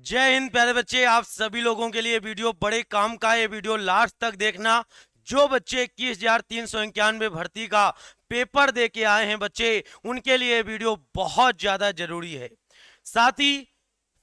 जय हिंद प्यारे बच्चे। आप सभी लोगों के लिए वीडियो बड़े काम का है। ये वीडियो लास्ट तक देखना। जो बच्चे 21,391 भर्ती का पेपर दे के आए हैं बच्चे, उनके लिए वीडियो बहुत ज्यादा जरूरी है। साथ ही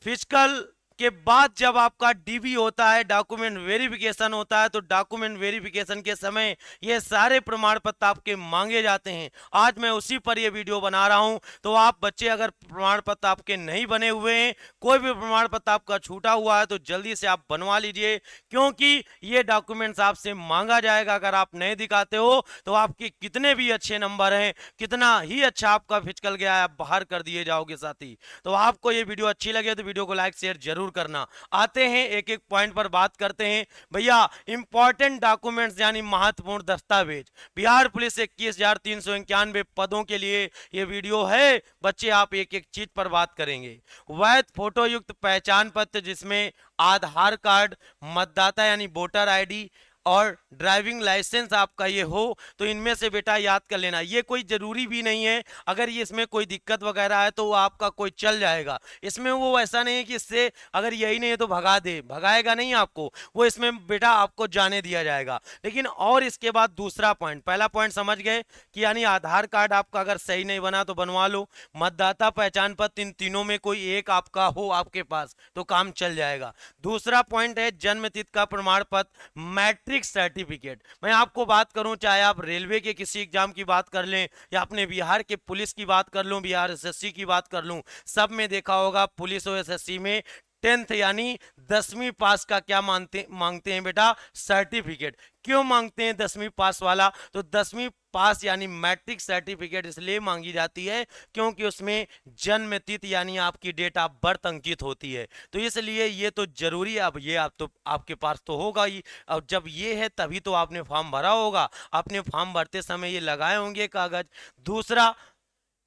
फिजिकल के बाद जब आपका डीवी होता है, डॉक्यूमेंट वेरिफिकेशन होता है, तो डॉक्यूमेंट वेरिफिकेशन के समय ये सारे प्रमाण पत्र आपके मांगे जाते हैं। आज मैं उसी पर ये वीडियो बना रहा हूं। तो आप बच्चे अगर प्रमाण पत्र आपके नहीं बने हुए हैं, कोई भी प्रमाण पत्र आपका छूटा हुआ है, तो जल्दी से आप बनवा लीजिए, क्योंकि ये डॉक्यूमेंट्स आपसे मांगा जाएगा। अगर आप नहीं दिखाते हो तो आपके कितने भी अच्छे नंबर हैं, कितना ही अच्छा आपका फिजिकल गया है, आप बाहर कर दिए जाओगे साथी। तो आपको ये वीडियो अच्छी लगे तो वीडियो को लाइक शेयर जरूर करना। आते हैं एक एक पॉइंट पर बात करते हैं भैया। इंपॉर्टेंट डॉक्यूमेंट्स यानी महत्वपूर्ण दस्तावेज, बिहार पुलिस 21,391 पदों के लिए ये वीडियो है बच्चे। आप एक एक चीज पर बात करेंगे। वैध फोटो युक्त पहचान पत्र, जिसमें आधार कार्ड, मतदाता यानी वोटर आईडी और ड्राइविंग लाइसेंस आपका ये हो, तो इनमें से बेटा याद कर लेना। ये कोई जरूरी भी नहीं है, अगर ये इसमें कोई दिक्कत वगैरह है तो वो आपका कोई चल जाएगा। इसमें वो ऐसा नहीं है कि इससे अगर यही नहीं है तो भगा दे, भगाएगा नहीं आपको वो। इसमें बेटा आपको जाने दिया जाएगा। लेकिन और इसके बाद दूसरा पॉइंट, पहला पॉइंट समझ गए कि यानी आधार कार्ड आपका अगर सही नहीं बना तो बनवा लो, मतदाता पहचान पत्र, इन तीनों में कोई एक आपका हो आपके पास तो काम चल जाएगा। दूसरा पॉइंट है जन्म तिथि का प्रमाण पत्र, मैट्रिक सर्टिफिकेट। मैं आपको बात करूं, चाहे आप रेलवे के किसी एग्जाम की बात कर लें या अपने बिहार के पुलिस की बात कर लूं, बिहार एसएससी की बात कर लूं, सब में देखा होगा पुलिस और एसएससी में 10th यानी 10वीं पास का क्या मांगते हैं बेटा? सर्टिफिकेट। क्यों मांगते हैं 10वीं पास वाला? तो 10वीं पास यानी मैट्रिक सर्टिफिकेट इसलिए मांगी जाती है क्योंकि उसमें जन्म तिथि यानी आपकी डेट ऑफ बर्थ अंकित होती है, तो इसलिए ये तो जरूरी है। अब ये आप तो आपके पास तो होगा ही। अब जब ये है तभी तो आपने फॉर्म भरा होगा, आपने फॉर्म भरते समय ये लगाए होंगे कागज। दूसरा,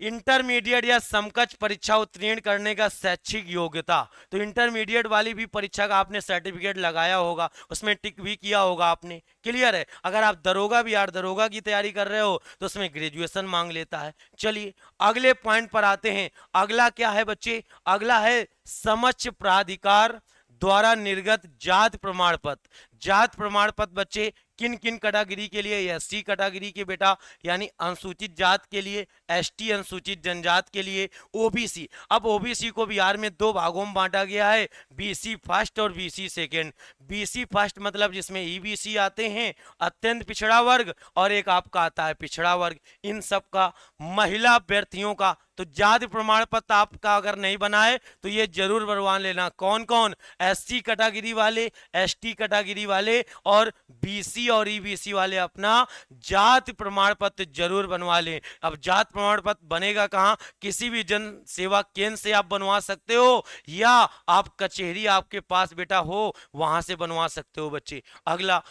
इंटरमीडिएट या समकक्ष परीक्षा उत्तीर्ण करने का शैक्षिक योग्यता, तो इंटरमीडिएट वाली भी परीक्षा का आपने सर्टिफिकेट लगाया होगा, उसमें टिक भी किया होगा आपने। क्लियर है? अगर आप दरोगा बिहार दरोगा की तैयारी कर रहे हो तो उसमें ग्रेजुएशन मांग लेता है। चलिए अगले पॉइंट पर आते हैं। अगला क्या है बच्चे? अगला है समक्ष प्राधिकार द्वारा निर्गत जात प्रमाण पत्र। जात प्रमाण पत्र बच्चे किन किन कैटेगरी के लिए? एससी कैटेगरी के बेटा यानी अनुसूचित जात के लिए, एसटी अनुसूचित जनजात के लिए, ओबीसी। अब ओबीसी को बिहार में दो भागों में बांटा गया है, बीसी फर्स्ट और बीसी सेकेंड। बीसी फर्स्ट मतलब जिसमें ईबीसी आते हैं, अत्यंत पिछड़ा वर्ग, और एक आपका आता है पिछड़ा वर्ग। इन सब का महिला अभ्यर्थियों का तो जाति प्रमाण पत्र आपका अगर नहीं बना है तो ये जरूर बनवा लेना। कौन कौन? एससी कैटेगरी वाले, एसटी कैटेगरी वाले और बीसी और ईबीसी वाले अपना जाति प्रमाण पत्र जरूर बनवा लें। अब जाति प्रमाण पत्र बनेगा कहां? किसी भी जन सेवा केंद्र से आप बनवा सकते हो, या आप कचहरी आपके पास बेटा हो वहां से बनवा सकते हो बच्चे। अगला,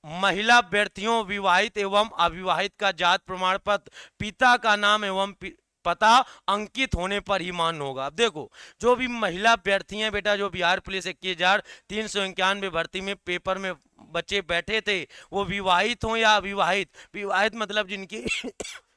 महिला अभ्यर्थियों विवाहित एवं अविवाहित का जाति प्रमाण पत्र पिता का नाम एवं पता अंकित होने पर ही मान्य होगा। अब देखो, जो भी महिला अभ्यर्थी हैं बेटा, जो बिहार पुलिस 21,391 भर्ती में पेपर में बच्चे बैठे थे, वो विवाहित हो या अविवाहित। विवाहित मतलब जिनकी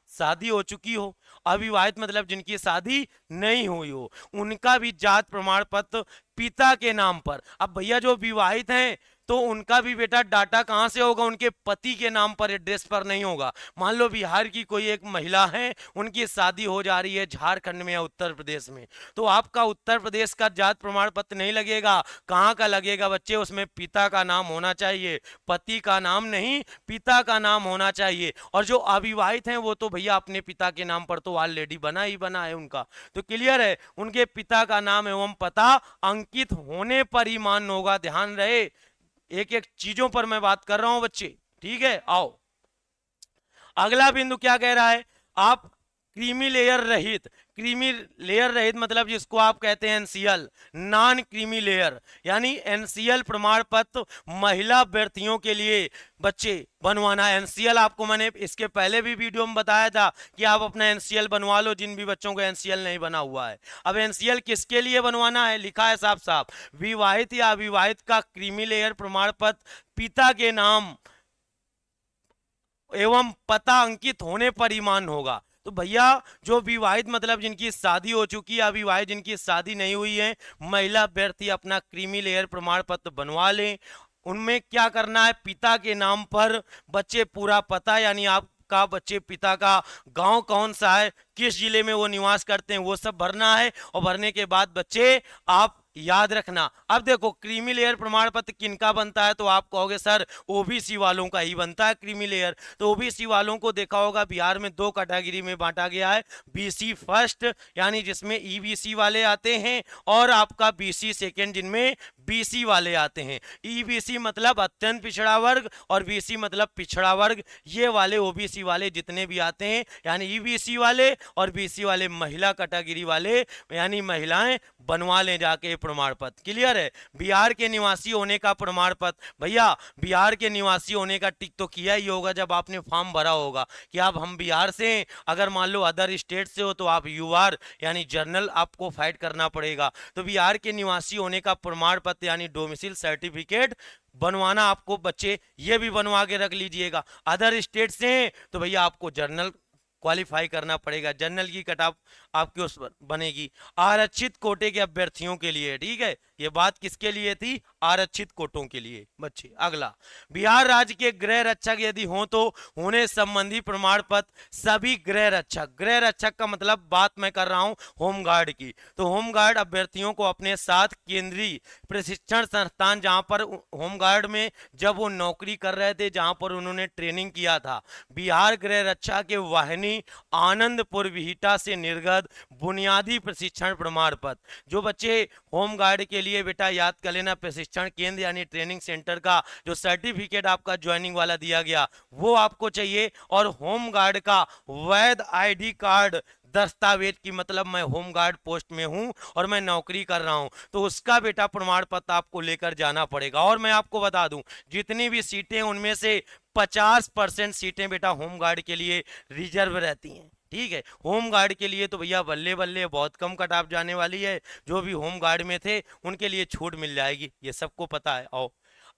शादी हो चुकी हो, अविवाहित मतलब जिनकी शादी नहीं हुई हो, उनका भी जात प्रमाण पत्र पिता के नाम पर। अब भैया जो विवाहित हैं तो उनका भी बेटा डाटा कहां से होगा? उनके पति के नाम पर, एड्रेस पर नहीं होगा। मान लो बिहार की कोई एक महिला है, उनकी शादी हो जा रही है झारखंड में या उत्तर प्रदेश में, तो आपका उत्तर प्रदेश का जात प्रमाण पत्र नहीं लगेगा। कहां का लगेगा बच्चे? उसमें पिता का नाम होना चाहिए, पति का नाम नहीं, पिता का नाम होना चाहिए। और जो अविवाहित हैं वो तो भैया अपने पिता के नाम पर तो ऑलरेडी बना ही बना है उनका। तो क्लियर है, उनके पिता का नाम एवं पता अंकित होने पर ही मान्य होगा। ध्यान रहे, एक एक चीजों पर मैं बात कर रहा हूं बच्चे, ठीक है? आओ अगला बिंदु क्या कह रहा है? आप क्रीमी लेयर रहित, क्रीमी लेयर रहित मतलब जिसको आप कहते हैं एनसीएल, नॉन क्रीमी लेयर यानी एनसीएल प्रमाण पत्र महिला अभ्यर्थियों के लिए बच्चे बनवाना है। एनसीएल आपको मैंने इसके पहले भी वीडियो में बताया था कि आप अपना एनसीएल बनवा लो, जिन भी बच्चों को एनसीएल नहीं बना हुआ है। अब एनसीएल किसके लिए बनवाना है? लिखा है साफ साफ, विवाहित या अविवाहित का क्रीमी लेयर प्रमाण पत्र पिता के नाम एवं पता अंकित होने पर ही मान्य होगा। तो भैया जो विवाहित मतलब जिनकी शादी हो चुकी है, अविवाहित जिनकी शादी नहीं हुई है, महिला अभ्यर्थी अपना क्रीमी लेयर प्रमाण पत्र बनवा लें। उनमें क्या करना है, पिता के नाम पर बच्चे पूरा पता, यानी आपका बच्चे पिता का गांव कौन सा है, किस जिले में वो निवास करते हैं, वो सब भरना है। और भरने के बाद बच्चे आप याद रखना, अब देखो क्रीमी लेयर प्रमाण पत्र किनका बनता है, तो आप कहोगे सर ओबीसी वालों का ही बनता है क्रीमी लेयर। तो ओबीसी वालों को देखा होगा बिहार में दो कैटेगरी में बांटा गया है, बीसी फर्स्ट यानी जिसमें ईबीसी वाले आते हैं, और आपका बीसी सेकेंड जिनमें बीसी वाले आते हैं। ईबीसी मतलब अत्यंत पिछड़ा वर्ग और बीसी मतलब पिछड़ा वर्ग। ये वाले ओबीसी वाले जितने भी आते हैं, यानी ईबीसी वाले और बीसी वाले महिला कैटेगरी वाले, यानी महिलाएं बनवा लें जाके प्रमाण पत्र। क्लियर है? बिहार के निवासी होने का प्रमाण पत्र, भैया बिहार के निवासी होने का टिक तो किया ही होगा जब आपने फॉर्म भरा होगा कि आप हम बिहार से हैं। अगर मान लो अदर स्टेट से हो तो आप यूआर यानी जर्नल आपको फाइट करना पड़ेगा। तो बिहार के निवासी होने का प्रमाण पत्र यानी डोमिसाइल सर्टिफिकेट बनवाना आपको बच्चे ये भी बनवा के रख लीजिएगा। अदर स्टेट से हैं तो भैया आपको जर्नल क्वालिफाई करना पड़ेगा, जनरल की कट ऑफ आपकी उस पर बनेगी। आरक्षित कोटे के अभ्यर्थियों के लिए, ठीक है, ये बात किसके लिए थी, आरक्षित कोटों के लिए बच्चे। अगला, बिहार राज्य के गृह रक्षक यदि हो तो होने संबंधी प्रमाण पत्र सभी गृह रक्षक, गृह रक्षक का मतलब बात मैं कर रहा हूं होमगार्ड की, तो होमगार्ड अभ्यर्थियों को अपने साथ केंद्रीय प्रशिक्षण संस्थान जहां पर होमगार्ड में जब वो नौकरी कर रहे थे, जहां पर उन्होंने ट्रेनिंग किया था, बिहार गृह रक्षा के वाहिनी आनंदपुर विहिटा से निर्गत बुनियादी प्रशिक्षण प्रमाण पत्र। जो बच्चे होमगार्ड के लिए बेटा याद कर लेना, प्रशिक्षण केंद्र यानी ट्रेनिंग सेंटर का जो सर्टिफिकेट आपका ज्वाइनिंग वाला दिया गया वो आपको चाहिए, और होमगार्ड का वैध आईडी कार्ड दस्तावेज की, मतलब मैं होमगार्ड पोस्ट में हूं और मैं नौकरी कर रहा हूं तो उसका बेटा प्रमाण पत्र आपको लेकर जाना पड़ेगा। और मैं आपको बता दूं जितनी भी सीटें उनमें से 50% सीटें बेटा होमगार्ड के लिए रिजर्व रहती हैं। ठीक है, होमगार्ड के लिए तो भैया बल्ले बल्ले बहुत कम कट ऑफ जाने वाली है, जो भी होमगार्ड में थे उनके लिए छूट मिल जाएगी, ये सबको पता है। आओ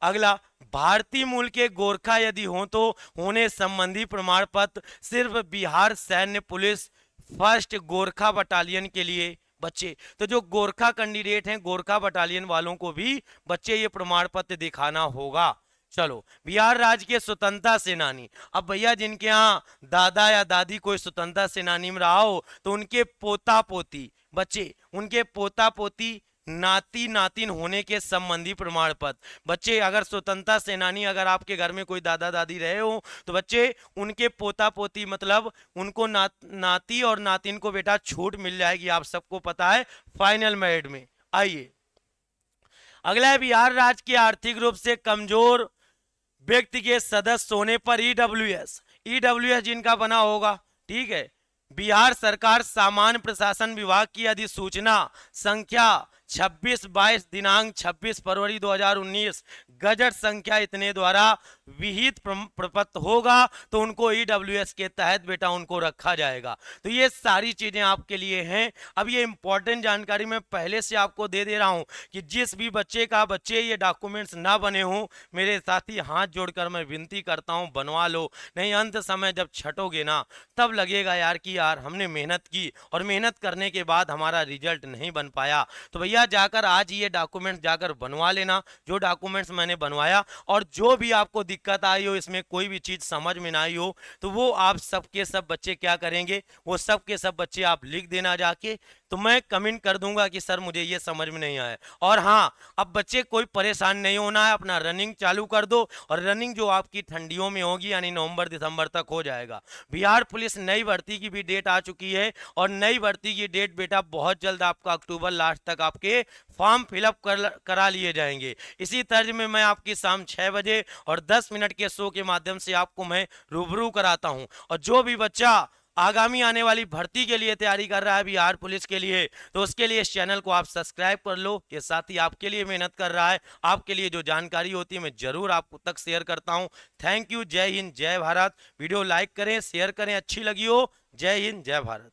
अगला, भारतीय मूल के गोरखा यदि हो तो होने संबंधी प्रमाण पत्र सिर्फ बिहार सैन्य पुलिस फर्स्ट गोरखा बटालियन के लिए बच्चे। तो जो गोरखा कैंडिडेट हैं, गोरखा बटालियन वालों को भी बच्चे ये प्रमाण पत्र दिखाना होगा। चलो, बिहार राज्य के स्वतंत्रता सेनानी, अब भैया जिनके यहाँ दादा या दादी कोई स्वतंत्रता सेनानी में रहा हो तो उनके पोता पोती बच्चे, उनके पोता पोती नाती नातिन होने के संबंधी प्रमाण पत्र बच्चे। अगर स्वतंत्रता सेनानी अगर आपके घर में कोई दादा दादी रहे हो तो बच्चे उनके पोता पोती मतलब उनको नाती और नातिन को बेटा छूट मिल जाएगी, आप सबको पता है फाइनल मेरिट में। आइए अगला है, बिहार राज्य के आर्थिक रूप से कमजोर व्यक्ति के सदस्य होने पर ईडब्ल्यूएस, ईडब्ल्यूएस जिनका बना होगा, ठीक है, बिहार सरकार सामान्य प्रशासन विभाग की अधिसूचना संख्या 26/22 दिनांक 26 फरवरी 2019 गजट संख्या इतने द्वारा विहित प्रपत्र होगा तो उनको ईडब्ल्यूएस के तहत बेटा उनको रखा जाएगा। तो ये सारी चीजें आपके लिए हैं। अब ये इंपॉर्टेंट जानकारी मैं पहले से आपको दे दे रहा हूं कि जिस भी बच्चे ये डॉक्यूमेंट्स ना बने हों, मेरे साथी हाथ जोड़कर मैं विनती करता हूं बनवा लो, नहीं अंत समय जब छटोगे ना तब लगेगा यार कि यार हमने मेहनत की और मेहनत करने के बाद हमारा रिजल्ट नहीं बन पाया। तो भैया जाकर आज ये डॉक्यूमेंट्स जाकर बनवा लेना, जो डॉक्यूमेंट्स मैंने बनवाया, और जो भी आपको दिक्कत आई हो, इसमें कोई भी चीज समझ में ना आई हो तो वो आप सबके सब बच्चे क्या करेंगे, वो सब के सब बच्चे आप लिख देना जाके, तो मैं कमेंट कर दूंगा कि सर मुझे ये समझ में नहीं आया। और हाँ, अब बच्चे कोई परेशान नहीं होना है, अपना रनिंग चालू कर दो, और रनिंग जो आपकी ठंडियों में होगी यानी नवंबर दिसंबर तक हो जाएगा। बिहार पुलिस नई भर्ती की भी डेट आ चुकी है, और नई भर्ती की डेट बेटा बहुत जल्द आपका अक्टूबर लास्ट तक आपके फॉर्म फिलअप करा लिए जाएंगे। इसी तर्ज में मैं आपकी शाम 6 बजे और 10 मिनट के शो के माध्यम से आपको मैं रूबरू कराता हूं। और जो भी बच्चा आगामी आने वाली भर्ती के लिए तैयारी कर रहा है बिहार पुलिस के लिए, तो उसके लिए इस चैनल को आप सब्सक्राइब कर लो। ये साथी आपके लिए मेहनत कर रहा है, आपके लिए जो जानकारी होती है मैं जरूर आप तक शेयर करता हूं। थैंक यू, जय हिंद जय भारत। वीडियो लाइक करें, शेयर करें, अच्छी लगी हो। जय हिंद जय भारत।